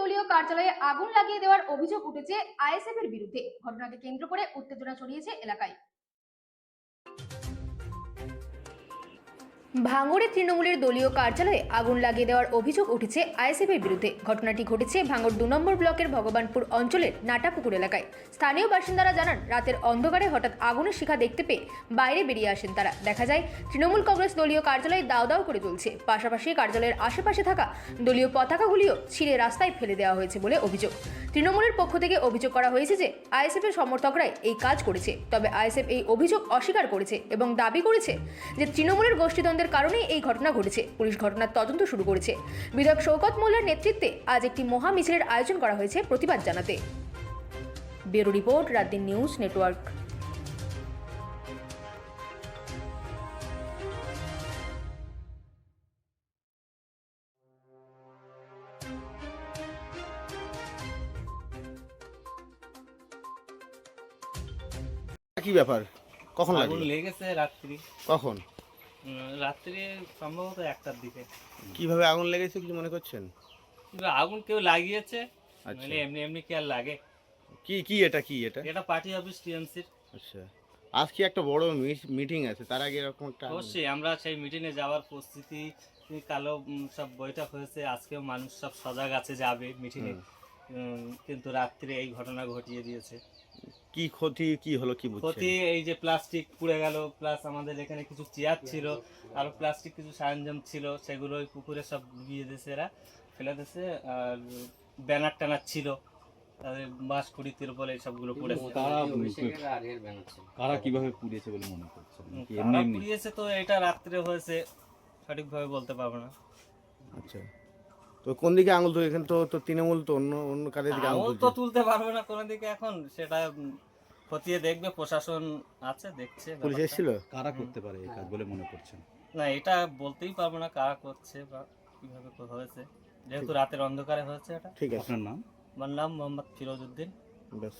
দলীয় কার্যালয়ে আগুন লাগিয়ে দেওয়ার অভিযোগ উঠেছে আইএসএফ এর বিরুদ্ধে। ঘটনাকে কেন্দ্র করে উত্তেজনা ছড়িয়েছে এলাকায়। ভাঙড়ে তৃণমূলের দলীয় কার্যালয়ে আগুন লাগিয়ে দেওয়ার অভিযোগ উঠেছে আইএসএফ এর বিরুদ্ধে। ঘটনাটি ঘটেছে ভাঙড় 2 নম্বর ব্লকের ভগবানপুর অঞ্চলের নাটাপুকুর এলাকায়। স্থানীয় বাসিন্দারা জানান, রাতের অন্ধকারে হঠাৎ আগুনের শিখা দেখতে পেয়ে বাইরে বেরিয়ে আসেন তারা। দেখা যায় তৃণমূল কংগ্রেস দলীয় কার্যালয়ে দাও দাও করে জ্বলছে। পাশাপাশি কার্যালয়ের আশেপাশে থাকা দলীয় পতাকাগুলিও ছিঁড়ে রাস্তায় ফেলে দেওয়া হয়েছে বলে অভিযোগ। তৃণমূলের পক্ষ থেকে অভিযোগ করা হয়েছে যে আইএসএফ এর সমর্থকরাই এই কাজ করেছে। তবে আইএসএফ এই অভিযোগ অস্বীকার করেছে এবং দাবি করেছে যে তৃণমূলের গোষ্ঠীদ্বন্দ্বের কারণেই এই ঘটনা ঘটেছে। পুলিশ ঘটনার তদন্ত শুরু করেছে। বিধায়ক শওকত মোল্লার নেতৃত্বে আজ একটি মহা মিছিলের আয়োজন করা হয়েছে প্রতিবাদ জানাতে। Bureau report, রাতদিন news network. কি ব্যাপার? কখন আগুন লাগলো? লেগেছে রাত্রি। কখন? রাত্রি সম্ভবত 1টার দিকে। কিভাবে আগুন লেগেছে কিছু মনে করছেন? কিন্তু আগুন কেউ লাগিয়েছে, আচ্ছা। মানে এমনি এমনি কি আর লাগে? কি এটা কি এটা? এটা পার্টি অফিস টিএমসির। আচ্ছা। আজ কি একটা বড় মিটিং আছে, তার আগে এরকম একটা অবশ্যই আমরা সেই মিটিংয়ে যাওয়ার প্রস্তুতি, কালো সব বৈঠক হয়েছে, আজকেও মানুষ সব সজাগ আছে যাবে মিটিংয়ে। কিন্তু রাত্রে এই ঘটনা ঘটিয়ে দিয়েছে। কি ক্ষতি কি হলো কি বুঝছেন? ক্ষতি এই যে প্লাস্টিক পুড়ে গেল, প্লাস আমাদের এখানে কিছু চেয়ার ছিল, আর প্লাস্টিক কিছু সরঞ্জাম ছিল, সেগুলো ওই পুকুরে সব ডুবিয়ে দিয়েছে, এরা ফেলে দিয়েছে। আর ব্যানার টানার ছিল, তাদের বাঁশ কুড়ি তিরপল এই সবগুলো পুড়েছে। কারা কিভাবে পুড়িয়েছে বলে মনে করছেন? নাকি এমনি কারা এমনি? পুড়িয়েছে তো এটা রাত্রে হয়েছে, সঠিকভাবে বলতে পারবো না। আচ্ছা। তো কোন দিকে আঙুল তো এখানে তো তৃণমূল তো অন্য কাদের দিকে আঙুল আঙুল তো তুলতে পারবো না কোনো দিকে এখন, সেটা খতিয়ে দেখবে, প্রশাসন আছে দেখছে। পুলিশ ব্যাপারটা। এসেছিল? কারা করতে পারে এই কাজ বলে মনে করছেন? না, এটা বলতেই পারবো না কারা করছে বা কিভাবে হয়েছে, যেহেতু রাতের অন্ধকারে হয়েছে এটা। ঠিক আছে। আপনার নাম? আমার নাম মোহাম্মদ ফিরোজ উদ্দিন। ব্যাস।